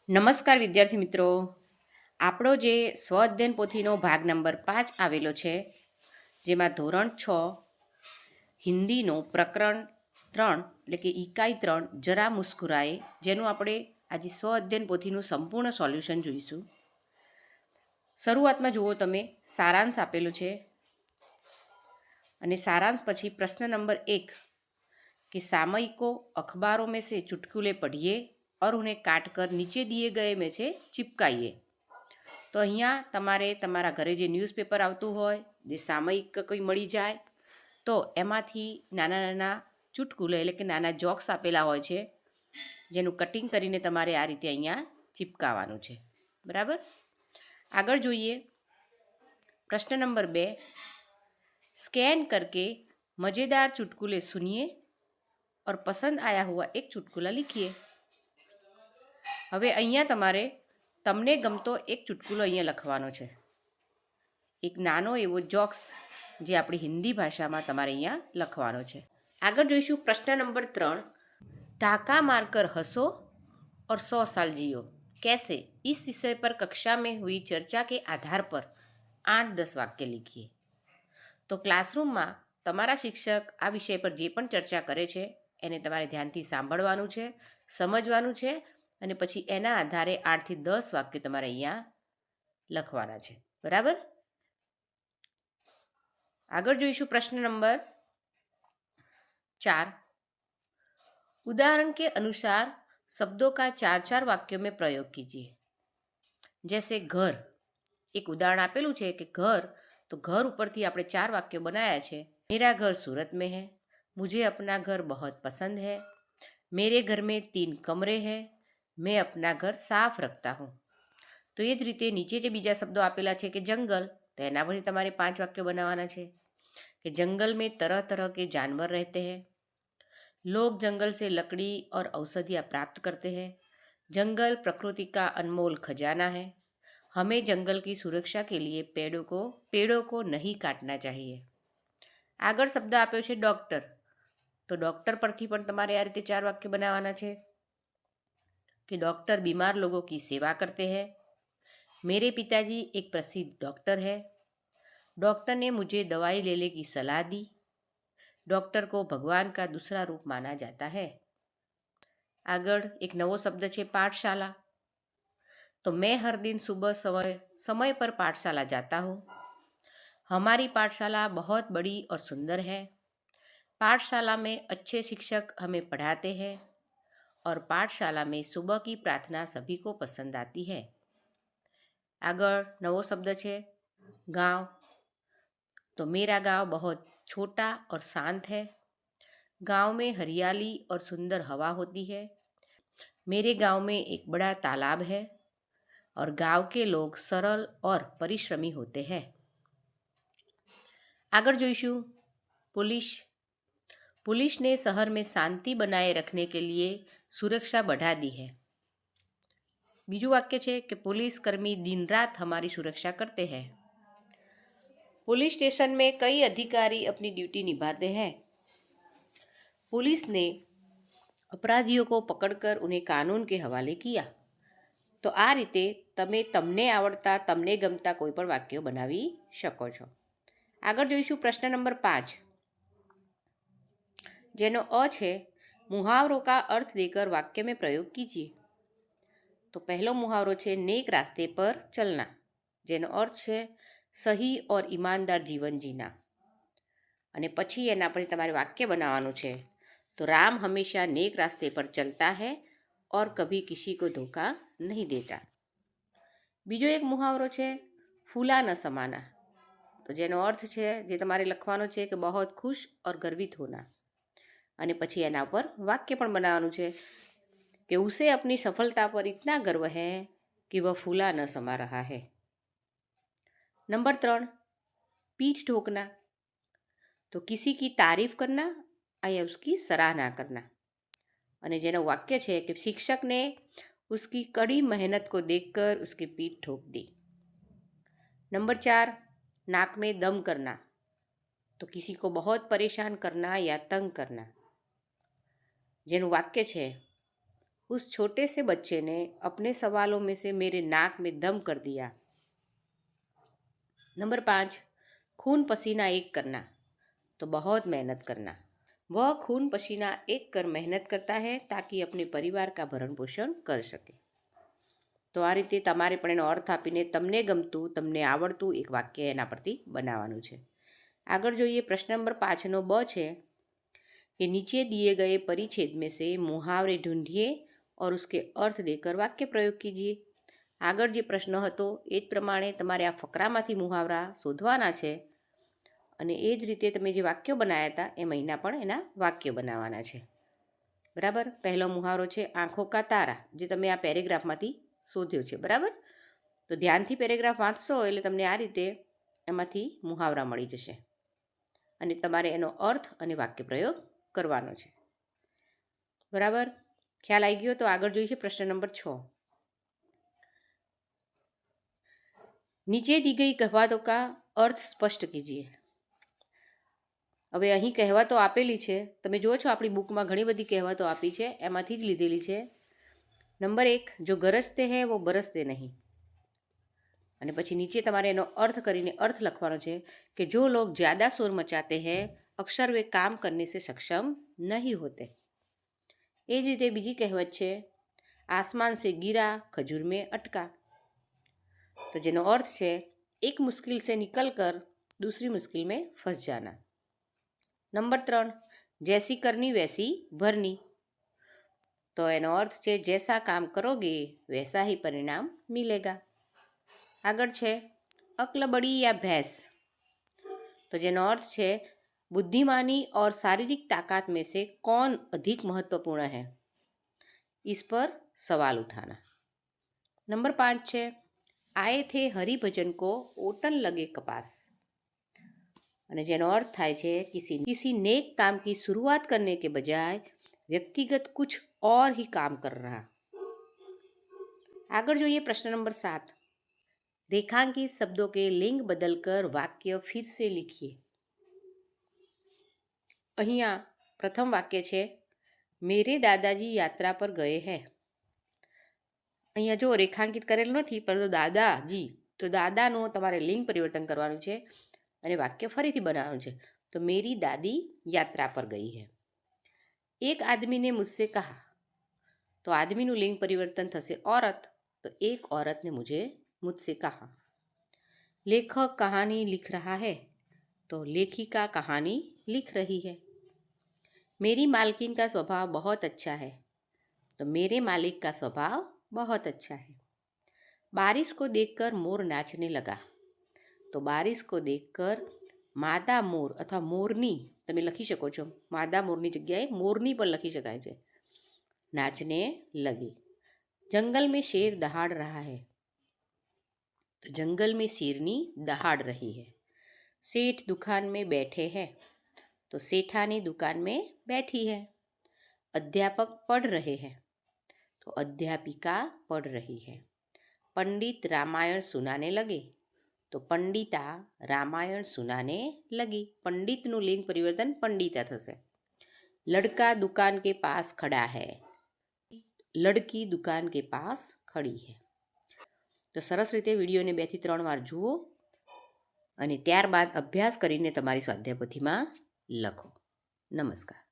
નમસ્કાર વિદ્યાર્થી મિત્રો. આપણો જે સ્વ અધ્યયન પોથીનો ભાગ નંબર 5 આવેલો છે, જેમાં ધોરણ 6 હિન્દીનો પ્રકરણ 3 એટલે કે ઇકાઈ 3 જરા મુસ્કુરાએ, જેનું આપણે આજે સ્વ અધ્યયન પોથીનું સંપૂર્ણ સોલ્યુશન જોઈશું. શરૂઆતમાં જુઓ, તમે સારાંશ આપેલો છે અને સારાંશ પછી પ્રશ્ન નંબર 1 कि सामयिकों अखबारों में से चुटकुले पढ़िए और उन्हें काट कर नीचे दिए गए में से चिपकाइए. તો અહીંયા તમારે તમારા ઘરે જે ન્યૂઝપેપર આવતું હોય, જે સામયિક કંઈ મળી જાય, તો એમાંથી નાના નાના ચુટકુલો એટલે કે નાના જોક્સ આપેલા હોય છે, જેનું કટિંગ કરીને તમારે આ રીતે અહીંયા ચિપકાવવાનું છે. બરાબર. આગળ જોઈએ. પ્રશ્ન નંબર 2, સ્કેન करके मज़ेदार चुटकुले सुनिए और पसंद आया हुआ एक चुटकुला लिखिए. હવે અહીંયા તમારે તમને ગમતો એક ચુટકુલો અહીંયા લખવાનો છે, એક નાનો એવો જોક્સ જે આપણી હિન્દી ભાષામાં તમારે અહીંયા લખવાનો છે. આગળ જોઈશું પ્રશ્ન નંબર 3, ટાકા મારકર હસો और 100 साल जियो कैसे, इस विषय पर कक्षा में हुई चर्चा के आधार पर 8-10 वाक्य लिखिए. તો ક્લાસરૂમમાં તમારા શિક્ષક આ વિષય પર જે પણ ચર્ચા કરે છે એને તમારે ધ્યાનથી સાંભળવાનું છે, સમજવાનું છે અને પછી એના આધારે 8 થી 10 વાક્યો તમારે અહીંયા લખવાના છે. બરાબર. આગળ જોઈશું પ્રશ્ન નંબર 4, उदाहरण के अनुसार शब्दों का 4-4 वाक्यों में प्रयोग कीजिए. जैसे घर, एक उदाहरण આપેલું છે કે ઘર, તો ઘર ઉપરથી આપણે 4 વાક્યો બનાવ્યા છે. मेरा घर सूरत में है, मुझे अपना घर बहुत पसंद है, मेरे घर में 3 कमरे हैं, मैं अपना घर साफ रखता हूँ. તો એ જ રીતે નીચે જે બીજા શબ્દો આપેલા છે કે જંગલ, તો એના પરથી તમારે 5 વાક્યો બનાવવાના છે કે जंगल में तरह तरह के जानवर रहते हैं, लोग जंगल से लकड़ी और औषधियाँ प्राप्त करते हैं, जंगल प्रकृति का अनमोल खजाना है, हमें जंगल की सुरक्षा के लिए पेड़ों को नहीं काटना चाहिए. આગળ શબ્દ આપ્યો છે ડૉક્ટર, તો ડૉક્ટર પરથી પણ તમારે આ રીતે 4 વાક્ય બનાવવાના છે कि डॉक्टर बीमार लोगों की सेवा करते हैं, मेरे पिताजी एक प्रसिद्ध डॉक्टर है, डॉक्टर ने मुझे दवाई लेने की सलाह दी, डॉक्टर को भगवान का दूसरा रूप माना जाता है. આગળ એક નવો શબ્દ છે पाठशाला, तो मैं हर दिन सुबह समय पर पाठशाला जाता हूँ, हमारी पाठशाला बहुत बड़ी और सुंदर है, पाठशाला में अच्छे शिक्षक हमें पढ़ाते हैं और पाठशाला में सुबह की प्रार्थना सभी को पसंद आती है. આગળ નવો શબ્દ છે गांव, तो मेरा गांव बहुत छोटा और शांत है, गांव में हरियाली और सुंदर हवा होती है, मेरे गांव में एक बड़ा तालाब है और गांव के लोग सरल और परिश्रमी होते हैं. આગળ જોઈશું पुलिस ने शहर में शांति बनाए रखने के लिए सुरक्षा बढ़ा दी है. बीजू वाक्य है कि पुलिस कर्मी दिन रात हमारी सुरक्षा करते हैं. पुलिस स्टेशन में कई अधिकारी अपनी ड्यूटी निभाते हैं. पुलिस ने अपराधियों को पकड़कर उन्हें कानून के हवाले किया. तो आ रीते તમે તમને આવડતા, તમને ગમતા કોઈ પણ વાક્યો બનાવી શકો છો. આગળ જોઈશું પ્રશ્ન નંબર 5, જેનો અ છે मुहावरों का अर्थ देकर वाक्य में प्रयोग कीजिए. तो पहलो मुहावरो है नेक रास्ते पर चलना, જેનો અર્થ છે સહી और ईमानदार जीवन जीना. અને પછી એના પર તમારે વાક્ય બનાવવાનું છે. तो राम हमेशा नेक रास्ते पर चलता है और कभी किसी को धोखा नहीं देता. બીજો એક મુહાવરો છે फूला न समाना, તો જેનો અર્થ છે જે તમારે લખવાનો છે કે बहुत खुश और गर्वित होना. અને પછી એના ઉપર વાક્ય પણ બનાવવાનું છે कि उसे अपनी सफलता पर इतना गर्व है कि वह फूला न समा रहा है. नंबर 3, पीठ ठोकना, तो किसी की तारीफ करना या उसकी सराहना करना. અને જેનો વાક્ય છે कि शिक्षक ने उसकी कड़ी मेहनत को देखकर उसकी पीठ ठोक दी. नंबर 4, नाक में दम करना, तो किसी को बहुत परेशान करना या तंग करना. જેનું વાક્ય છે उस छोटे से बच्चे ने अपने सवालों में से मेरे नाक में दम कर दिया। नंबर 5, खून पसीना एक करना, तो बहुत मेहनत करना। वह खून पसीना एक कर मेहनत करता है ताकि अपने परिवार का ભરણ પોષણ કરી શકે। તો આ રીતે તમારે પણ એનો અર્થ આપીને તમને ગમતું, તમને આવડતું એક વાક્ય એના પરથી બનાવવાનું છે। આગળ જોઈએ, પ્રશ્ન નંબર 5નો બ છે कि नीचे दिए गए परिच्छेद में से मुहावरे ढूंढिए और उसके अर्थ देकर वाक्य प्रयोग कीजिए। આગળ જે પ્રશ્ન હતો એ જ પ્રમાણે તમારે આ ફકરામાંથી મુહાવરા શોધવાના છે અને એ જ રીતે તમે જે વાક્યો બનાવ્યા હતા એ મહિના પણ એના વાક્યો બનાવવાના છે। બરાબર, પહેલો મુહાવરો છે આંખો કા તારા, જે તમે આ પેરેગ્રાફમાંથી શોધ્યો છે। બરાબર, તો ધ્યાનથી પેરેગ્રાફ વાંચશો એટલે તમને આ રીતે એમાંથી મુહાવરા મળી જશે અને તમારે એનો અર્થ અને વાક્ય પ્રયોગ કરવાનો છે। બરાબર, ખ્યાલ આવી ગયો? તો આગળ જોઈએ પ્રશ્ન નંબર 6। નીચે दी गई કહેવતો કા અર્થ સ્પષ્ટ કીજીએ। હવે અહીં કહેવતો આપેલી છે, તમે જુઓ છો આપણી બુકમાં ઘણી બધી કહેવતો આપી છે, એમાંથી જ લીધેલી છે। નંબર 1, જો ગરજતે હૈ વો બરસતે નહીં, અને પછી નીચે તમારે એનો અર્થ કરીને અર્થ લખવાનો છે કે જો લોગ જ્યાદા શોર મચાતે હૈ અક્ષર વે કામ કરને સે સક્ષમ નહીં હોતે। એ જ રીતે બીજી કહેવત છે આસમાન સે ગીરા ખજૂર મેં અટકા, તો જેનો અર્થ છે એક મુશ્किल से निकल कर दूसरी मुश्किल में फंस जाना। नंबर 3, जैसी करनी वैसी भरनी, तो एनो अर्थ છે जैसा काम करोगे वैसा ही परिणाम मिलेगा। આગળ છે અક્લ બડી યા ભેંસ, તો જેનો અર્થ છે बुद्धिमानी और शारीरिक ताकत में से कौन अधिक महत्वपूर्ण है, इस पर सवाल उठाना। नंबर 5 છે आए थे हरिभजन को ओटन लगे कपास, અને જેનો અર્થ થાય છે किसी नेक काम की शुरुआत करने के बजाय व्यक्तिगत कुछ और ही काम कर रहा। આગળ જોઈએ પ્રશ્ન નંબર 7, रेखांकित शब्दों के लिंग बदलकर वाक्य फिर से लिखिए। અહીંયા પ્રથમ વાક્ય છે મેરે દાદાજી યાત્રા પર ગયે હૈ। અહીંયા જો રેખાંકિત કરેલ નથી પરંતુ દાદાજી, તો દાદાનું તમારે લિંગ પરિવર્તન કરવાનું છે અને વાક્ય ફરીથી બનાવવાનું છે। તો મેરી દાદી યાત્રા પર ગઈ હૈ। એક આદમીને મુझसे कहा, તો આદમીનું લિંગ પરિવર્તન થશે औरत, तो एक औरत ने मुझसे कहा। लेखक कहानी लिख रहा है, तो लेखिका कहानी लिख रही है। मेरी मालकिन का स्वभाव बहुत अच्छा है, तो मेरे मालिक का स्वभाव बहुत अच्छा है। बारिश को देखकर मोर नाचने लगा, तो बारिश को देखकर मादा मोर अथवा मोरनी તમે લખી શકો છો, માદા મોરની જગ્યાએ મોરની પણ લખી શકાય છે, नाचने लगी। जंगल में शेर दहाड़ रहा है, तो जंगल में शेरनी दहाड़ रही है। सेठ दुकान में बैठे हैं, तो सेठानी दुकान में बैठी है। अध्यापक पढ़ रहे हैं, तो अध्यापिका पढ़ रही है। पंडित रामायण सुनाने लगे, तो पंडिता रामायण सुनाने लगी। पंडितનું લિંગ પરિવર્તન पंडिता થશે। लड़का दुकान के पास खड़ा है, लड़की दुकान के पास खड़ी है। તો સરસ રીતે વિડીયોને 2 થી 3 વાર જુઓ અને ત્યારબાદ અભ્યાસ કરીને તમારી સ્વાધ્યાય પોથીમાં લખો। નમસ્કાર।